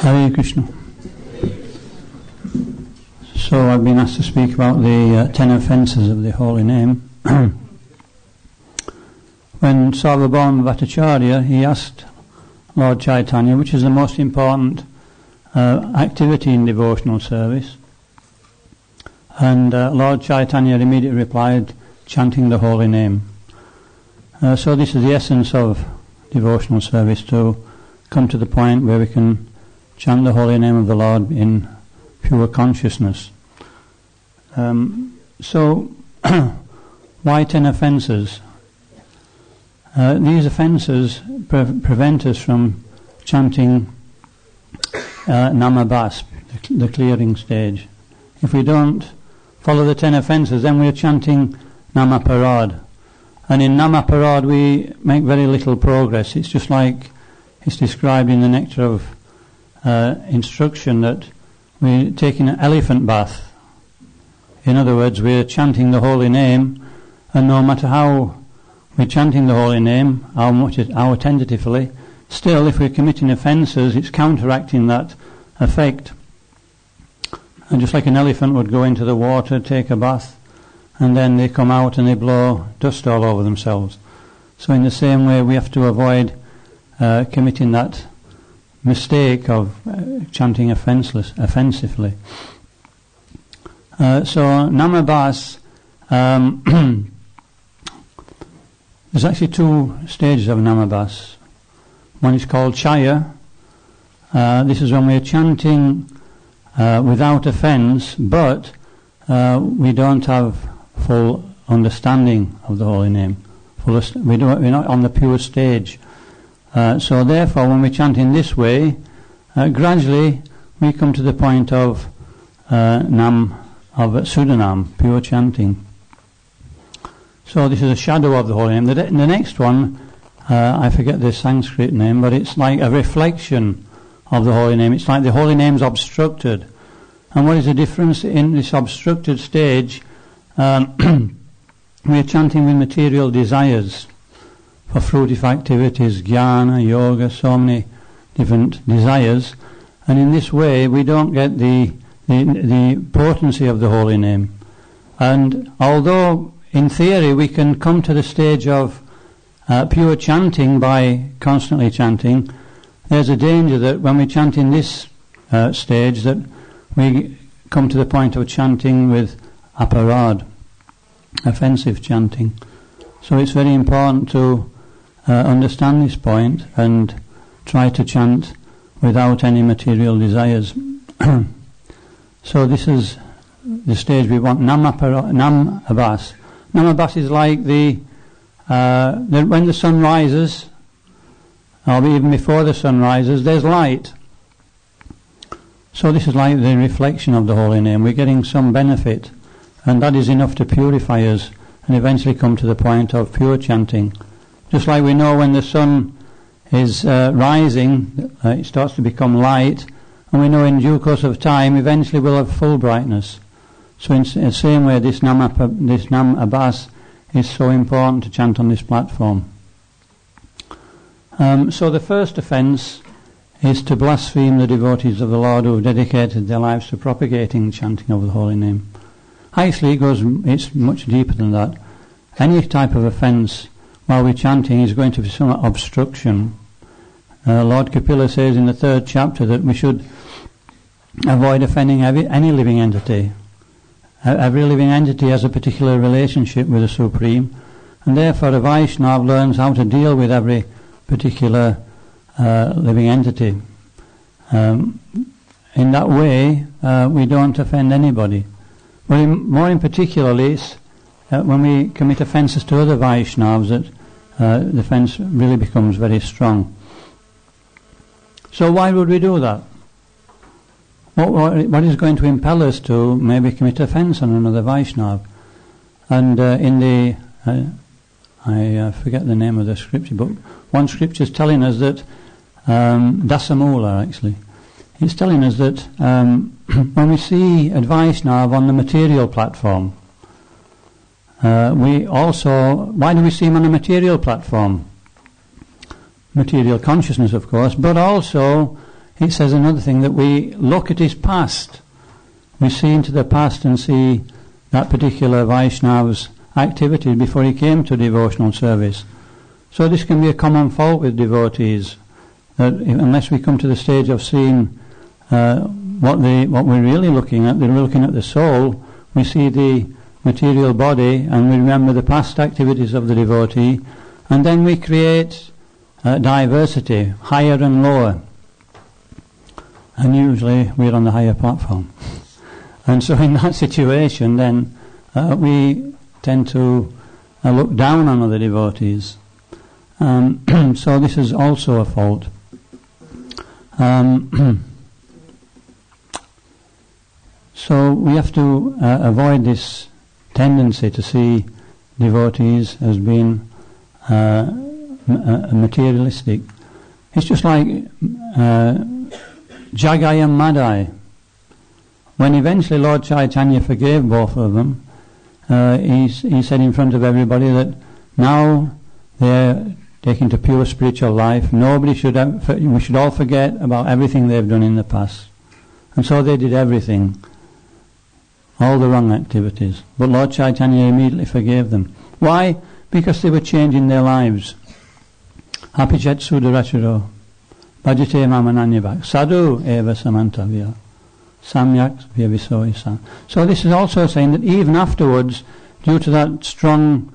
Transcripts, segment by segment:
Hare Krishna. So I've been asked to speak about the 10 offences of the holy name. When Sarvabhauma Bhattacharya, he asked Lord Chaitanya, which is the most important activity in devotional service, and Lord Chaitanya immediately replied, chanting the holy name. So this is the essence of devotional service, to come to the point where we can chant the holy name of the Lord in pure consciousness. So why 10 offences? These offences prevent us from chanting Namabhas, the clearing stage. If we don't follow the 10 offences, then we're chanting Namaparad. And in Namaparad we make very little progress. It's just like it's described in the Nectar of Instruction, that we're taking an elephant bath. In other words, we're chanting the holy name, and no matter how we're chanting the holy name, how tentatively, still if we're committing offences, it's counteracting that effect. And just like an elephant would go into the water, take a bath, and then they come out and they blow dust all over themselves. So in the same way we have to avoid committing that mistake of chanting offensively. So Namabhas, there's actually 2 stages of Namabhas. One is called Chaya. This is when we're chanting without offence, but we don't have full understanding of the holy name. We're not on the pure stage. So therefore, when we chant in this way, gradually we come to the point of Sudanam, pure chanting. So this is a shadow of the holy name. The next one, I forget the Sanskrit name, but it's like a reflection of the holy name. It's like the holy name's obstructed. And what is the difference in this obstructed stage? We are chanting with material desires for fruitive activities, jnana, yoga, so many different desires, and in this way we don't get the potency of the holy name. And although in theory we can come to the stage of pure chanting by constantly chanting, there's a danger that when we chant in this stage that we come to the point of chanting with aparad, offensive chanting. So it's very important to understand this point and try to chant without any material desires. So this is the stage we want. Namabhas. Namabhas is like when the sun rises, or even before the sun rises, there's light. So this is like the reflection of the holy name. We're getting some benefit, and that is enough to purify us and eventually come to the point of pure chanting. Just like we know when the sun is rising, it starts to become light, and we know in due course of time eventually we'll have full brightness. So in the same way this Namabhas is so important to chant on this platform. So the first offence is to blaspheme the devotees of the Lord who have dedicated their lives to propagating the chanting of the holy name. Actually it's much deeper than that. Any type of offence while we're chanting is going to be some obstruction. Lord Kapila says in the 3rd chapter that we should avoid offending any living entity. Every living entity has a particular relationship with the Supreme, and therefore a Vaishnava learns how to deal with every particular living entity. In that way we don't offend anybody. But more in particularly it's when we commit offences to other Vaishnavas that the offence really becomes very strong. So why would we do that? What is going to impel us to maybe commit offence on another Vaishnava? And in the I forget the name of the scripture, but one scripture is telling us that Dasamula actually, it's telling us that when we see a Vaishnava on the material platform, why do we see him on a material platform? Material consciousness, of course, but also it says another thing, that we look at his past. We see into the past and see that particular Vaishnava's activity before he came to devotional service. So this can be a common fault with devotees, that unless we come to the stage of seeing what we're really looking at, we're looking at the soul, we see the material body and we remember the past activities of the devotee, and then we create diversity, higher and lower. And usually we're on the higher platform. And so in that situation then we tend to look down on other devotees. So this is also a fault. So we have to avoid this tendency to see devotees as being materialistic. It's just like Jagai and Madai. When eventually Lord Chaitanya forgave both of them, he said in front of everybody that now they're taken to pure spiritual life. We should all forget about everything they've done in the past. And so they did everything, all the wrong activities. But Lord Chaitanya immediately forgave them. Why? Because they were changing their lives. Apichet sudaracharo, bhajate mamananyabhak, sadhu eva samantavya, samyak vyavisoisa. So this is also saying that even afterwards, due to that strong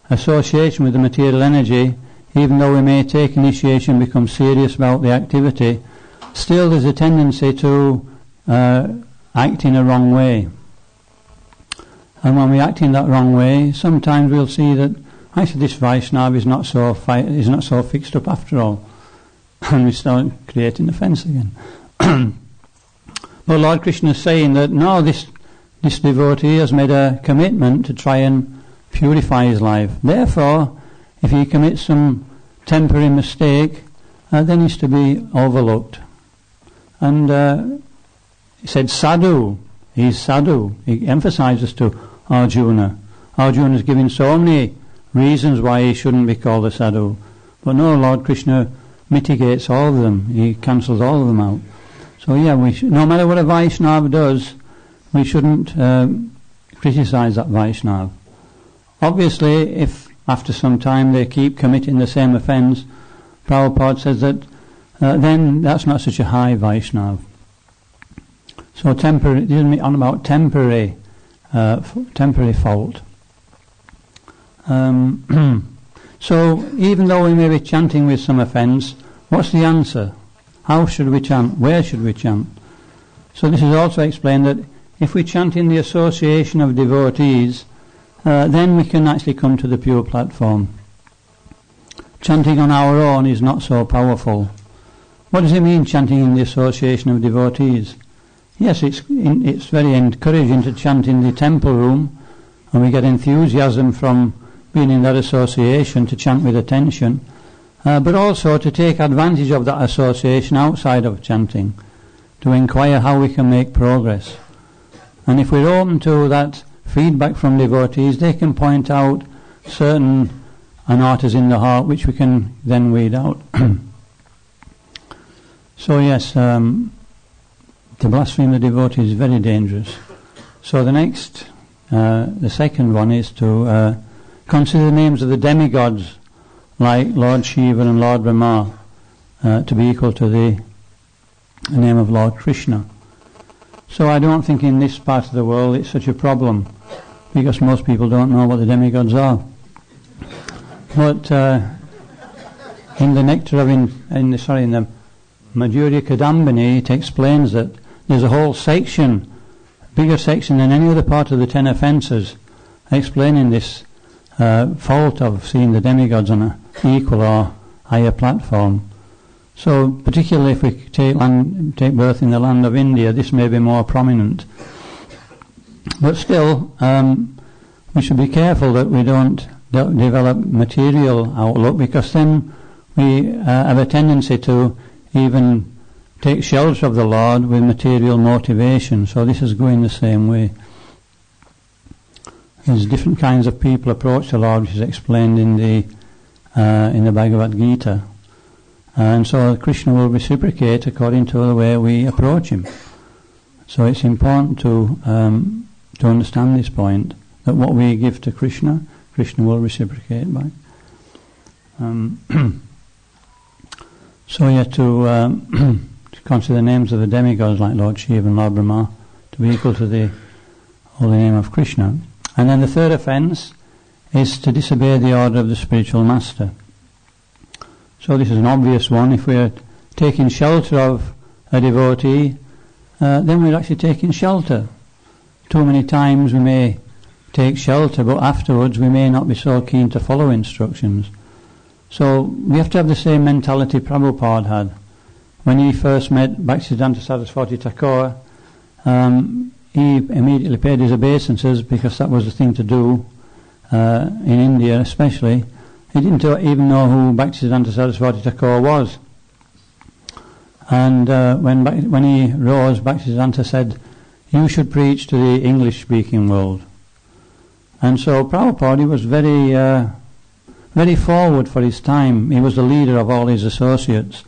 association with the material energy, even though we may take initiation, become serious about the activity, still there's a tendency to act in a wrong way. And when we act in that wrong way, sometimes we'll see that actually this Vaishnava is not so fixed up after all, and we start creating offence again. But Lord Krishna is saying that no, this devotee has made a commitment to try and purify his life. Therefore, if he commits some temporary mistake, then he's to be overlooked. And he said sadhu, he's sadhu. He emphasizes to Arjuna. Arjuna is giving so many reasons why he shouldn't be called a sadhu. But no, Lord Krishna mitigates all of them. He cancels all of them out. So yeah, no matter what a Vaishnava does, we shouldn't criticize that Vaishnava. Obviously, if after some time they keep committing the same offence, Prabhupada says that then that's not such a high Vaishnava. So temporary, it doesn't mean on about temporary fault. So even though we may be chanting with some offence, what's the answer? How should we chant? Where should we chant? So this is also explained that if we chant in the association of devotees, then we can actually come to the pure platform. Chanting on our own is not so powerful. What does it mean, chanting in the association of devotees? Yes, it's very encouraging to chant in the temple room, and we get enthusiasm from being in that association to chant with attention, but also to take advantage of that association outside of chanting, to inquire how we can make progress. And if we're open to that feedback from devotees, they can point out certain anarthas in the heart which we can then weed out. So yes, to blaspheme the devotee is very dangerous. So the second one is to consider the names of the demigods like Lord Shiva and Lord Brahma to be equal to the name of Lord Krishna. So I don't think in this part of the world it's such a problem, because most people don't know what the demigods are. But in the Nectar of in the Madhurya Kadambini, it explains that there's a whole section, bigger section than any other part of the 10 offences, explaining this fault of seeing the demigods on an equal or higher platform. So particularly if we take birth in the land of India, this may be more prominent. But still, we should be careful that we don't develop material outlook, because then we have a tendency to even take shelter of the Lord with material motivation. So this is going the same way. There's different kinds of people approach the Lord, which is explained in the Bhagavad Gita. And so Krishna will reciprocate according to the way we approach him. So it's important to understand this point, that what we give to Krishna, Krishna will reciprocate back. So you have to consider the names of the demigods like Lord Shiva and Lord Brahma to be equal to the holy name of Krishna. And then the third offence is to disobey the order of the spiritual master. So this is an obvious one. If we're taking shelter of a devotee, then we're actually taking shelter. Too many times we may take shelter, but afterwards we may not be so keen to follow instructions. So we have to have the same mentality Prabhupada had. When he first met Bhaktisiddhanta Saraswati Thakur, he immediately paid his obeisances because that was the thing to do in India especially. He didn't even know who Bhaktisiddhanta Saraswati Thakur was. And when he rose, Bhaktisiddhanta said, "You should preach to the English-speaking world." And so Prabhupada, he was very forward for his time. He was the leader of all his associates.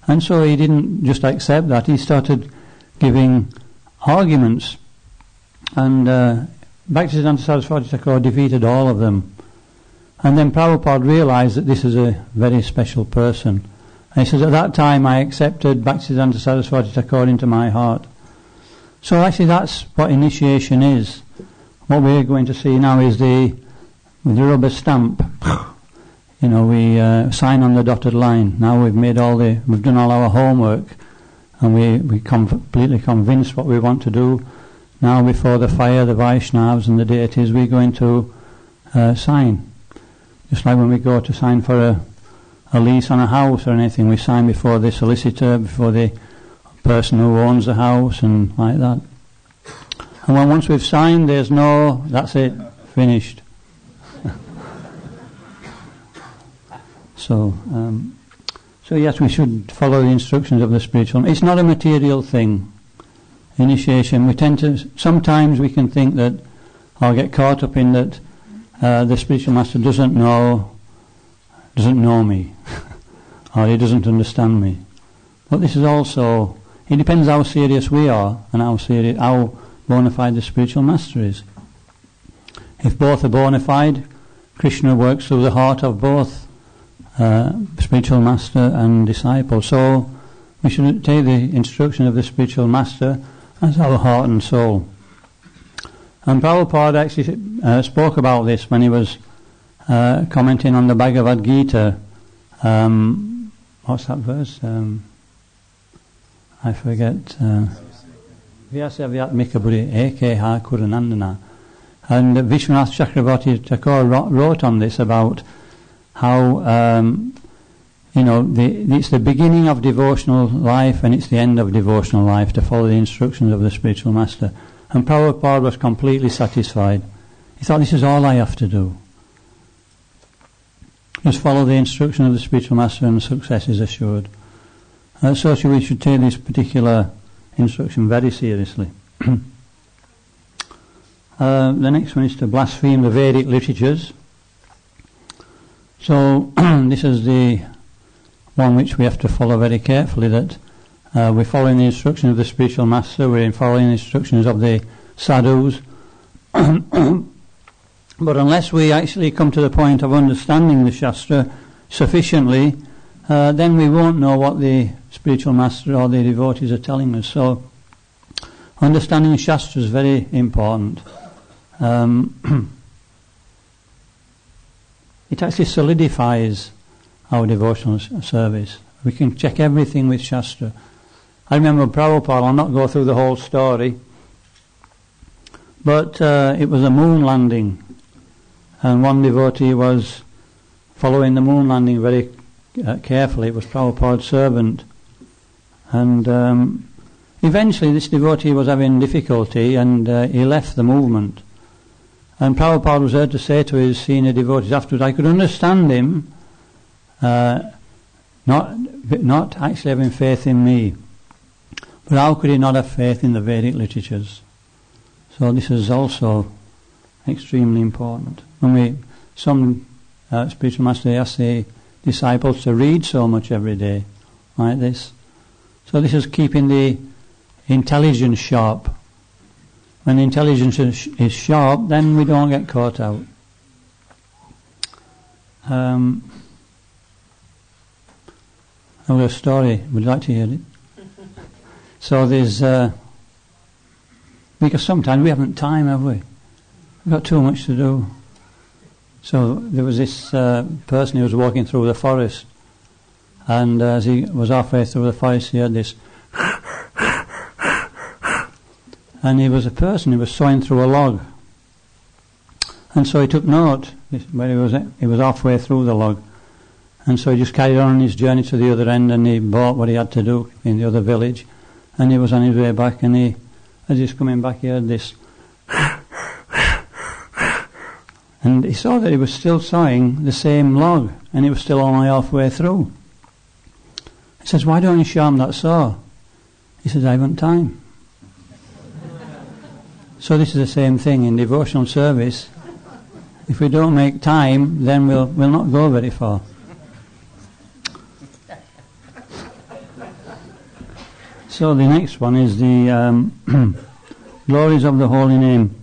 And so he didn't just accept that. He started giving arguments. And Bhaktisiddhanta Saraswati Thakur defeated all of them. And then Prabhupada realized that this is a very special person. And he says, at that time I accepted Bhaktisiddhanta Saraswati Thakur into my heart. So actually that's what initiation is. What we're going to see now is the rubber stamp. You know, we sign on the dotted line. Now we've done all our homework, and we completely convinced what we want to do. Now before the fire, the Vaishnavas and the deities, we're going to sign. Just like when we go to sign for a lease on a house or anything, we sign before the solicitor, before the person who owns the house, and like that. And once we've signed, that's it, finished. So yes, we should follow the instructions of the spiritual. It's not a material thing. Initiation. Sometimes we can think that, or get caught up in that, the spiritual master doesn't know me, or he doesn't understand me. But this is also, it depends how serious we are and how bona fide the spiritual master is. If both are bona fide, Krishna works through the heart of both spiritual master and disciple. So we should take the instruction of the spiritual master as our heart and soul. And Prabhupada actually spoke about this when he was commenting on the Bhagavad Gita. What's that verse? I forget. Vyasavyatmika buddhi ekeha kuranandana. And Vishwanath Chakravarti Thakur wrote on this about how it's the beginning of devotional life and it's the end of devotional life to follow the instructions of the spiritual master. And Prabhupada was completely satisfied. He thought, this is all I have to do. Just follow the instruction of the spiritual master and success is assured. So we should take this particular instruction very seriously. The next one is to blaspheme the Vedic literatures. So this is the one which we have to follow very carefully, that we're following the instruction of the spiritual master, we're following the instructions of the sadhus. But unless we actually come to the point of understanding the Shastra sufficiently, then we won't know what the spiritual master or the devotees are telling us. So understanding the Shastra is very important. It actually solidifies our devotional service. We can check everything with Shastra. I remember Prabhupada, I'll not go through the whole story, but it was a moon landing, and one devotee was following the moon landing very carefully. It was Prabhupada's servant, and eventually this devotee was having difficulty, and he left the movement. And Prabhupada was heard to say to his senior devotees afterwards, I could understand him not actually having faith in me, but how could he not have faith in the Vedic literatures? So this is also extremely important. When some spiritual master, they ask the disciples to read so much every day, like this. So this is keeping the intelligence sharp. When the intelligence is sharp, then we don't get caught out. I've got a story. Would you like to hear it? So there's... because sometimes we haven't time, have we? We've got too much to do. So there was this person who was walking through the forest, and as he was halfway through the forest, he heard this, and he was a person who was sawing through a log, and so he took note where he was halfway through the log, and so he just carried on his journey to the other end, and he bought what he had to do in the other village, and he was on his way back, and as he was coming back, he heard this. And he saw that he was still sawing the same log, and he was still only halfway through. He says, "Why don't you sharpen that saw?" He says, "I haven't time." So this is the same thing in devotional service. If we don't make time, then we'll not go very far. So the next one is the glories of the holy name.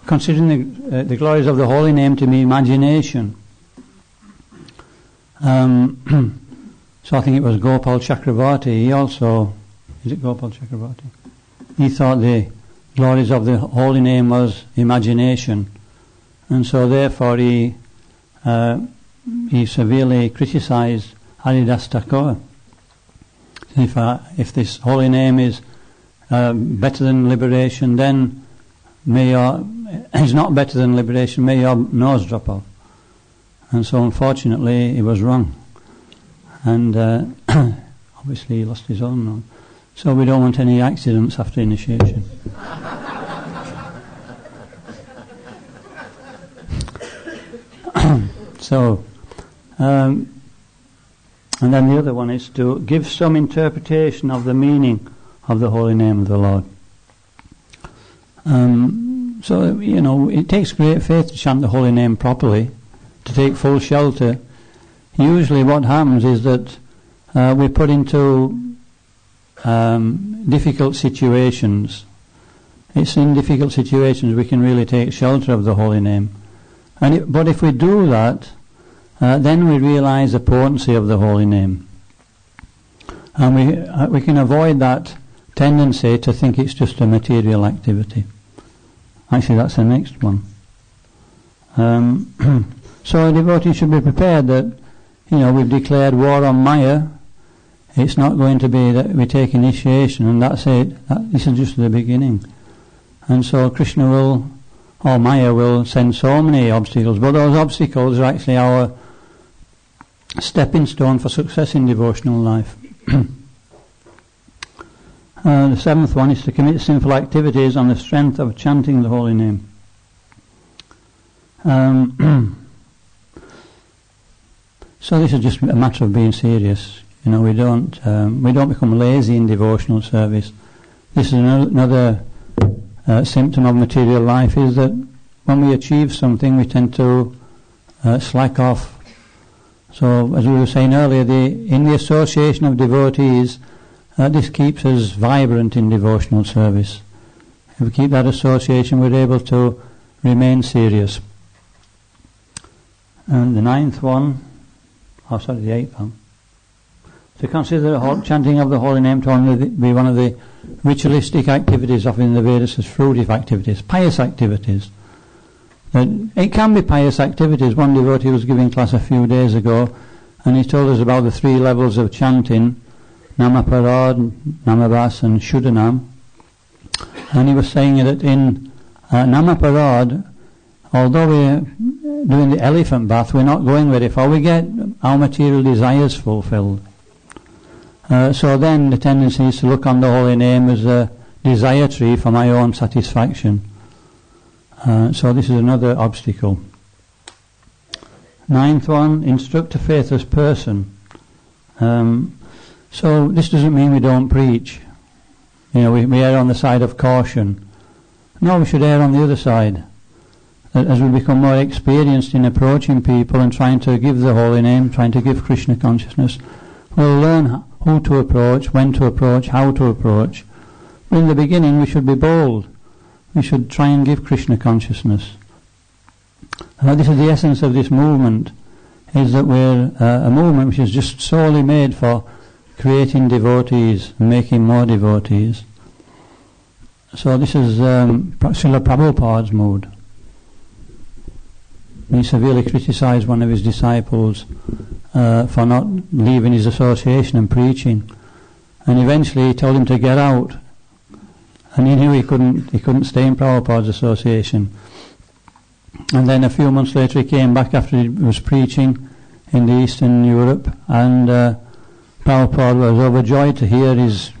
Considering the glories of the holy name to be imagination. So I think it was Gopal Chakravarti. He also, is it Gopal Chakravarti? He thought the glories of the holy name was imagination, and so therefore he severely criticised Haridas Thakur. If this holy name is better than liberation, then is not better than liberation, may your nose drop off. And so unfortunately he was wrong, and obviously he lost his own nose. So we don't want any accidents after initiation. So and then the other one is to give some interpretation of the meaning of the holy name of the Lord. So, it takes great faith to chant the holy name properly, to take full shelter. Usually what happens is that we're put into difficult situations. It's in difficult situations we can really take shelter of the holy name. But if we do that, then we realize the potency of the holy name. And we can avoid that tendency to think it's just a material activity. Actually, that's the next one. So a devotee should be prepared that, we've declared war on Maya. It's not going to be that we take initiation and that's it. This is just the beginning. And so Krishna or Maya will send so many obstacles, but those obstacles are actually our stepping stone for success in devotional life. The seventh one is to commit sinful activities on the strength of chanting the holy name. So this is just a matter of being serious. We don't become lazy in devotional service. This is another symptom of material life, is that when we achieve something, we tend to slack off. So, as we were saying earlier, in the association of devotees, this keeps us vibrant in devotional service. If we keep that association, we're able to remain serious. And the eighth one, to consider the chanting of the holy name to be one of the ritualistic activities of in the Vedas as fruitive activities, pious activities. It can be pious activities. One devotee was giving class a few days ago, and he told us about the three levels of chanting: Namaparad, Namabhas and Shuddhanam. And he was saying that in Namaparad, although we're doing the elephant bath, we're not going very far. We get our material desires fulfilled. So then the tendency is to look on the holy name as a desire tree for my own satisfaction. So this is another obstacle. Ninth one, instruct a faithless person. So this doesn't mean we don't preach. We err on the side of caution. No, we should err on the other side. as we become more experienced in approaching people and trying to give the holy name, trying to give Krishna consciousness, we'll learn who to approach, when to approach, how to approach. But in the beginning we should be bold. We should try and give Krishna consciousness. This is the essence of this movement, is that we're a movement which is just solely made for creating devotees and making more devotees. So this is Srila Prabhupada's mood. He severely criticised one of his disciples for not leaving his association and preaching, and eventually he told him to get out, and he knew he couldn't stay in Prabhupada's association. And then a few months later he came back after he was preaching in the Eastern Europe, and Prabhupada was overjoyed to hear his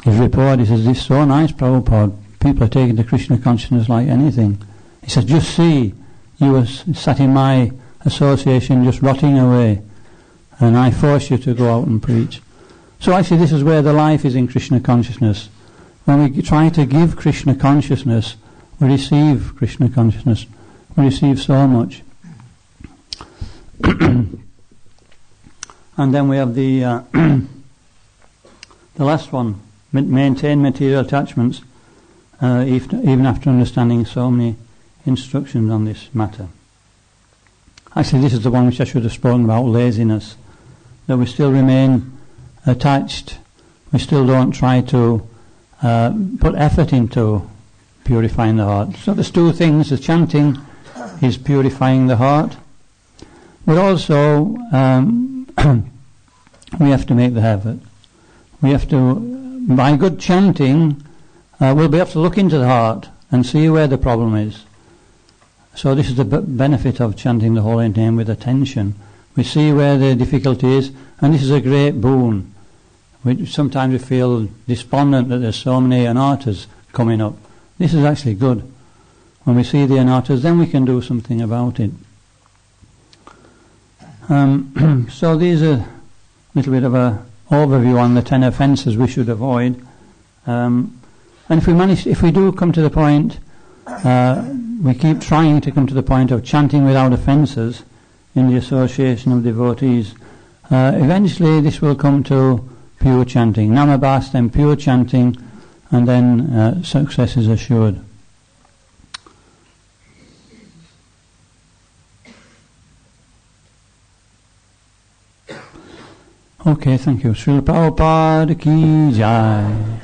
report. He says, "This is so nice, Prabhupada. People are taking to Krishna consciousness like anything." He says, "Just see, you were sat in my association just rotting away, and I forced you to go out and preach." So actually this is where the life is in Krishna consciousness. When we try to give Krishna consciousness, we receive Krishna consciousness. We receive so much. And then we have the last one, maintain material attachments, even after understanding so many instructions on this matter. Actually, this is the one which I should have spoken about, laziness. That we still remain attached. We still don't try to put effort into purifying the heart. So there's two things. The chanting is purifying the heart, but also we have to make the effort. We have to, by good chanting, we'll be able to look into the heart and see where the problem is. So this is the benefit of chanting the holy name with attention. We see where the difficulty is, and this is a great boon. Sometimes we feel despondent that there's so many anarthas coming up. This is actually good. When we see the anarthas, then we can do something about it. So these are a little bit of a overview on the 10 offences we should avoid. And if we do come to the point, we keep trying to come to the point of chanting without offences in the association of devotees. Eventually this will come to pure chanting. Namabhas, then pure chanting, and then success is assured. Okay, thank you. Srila Prabhupada ki jai.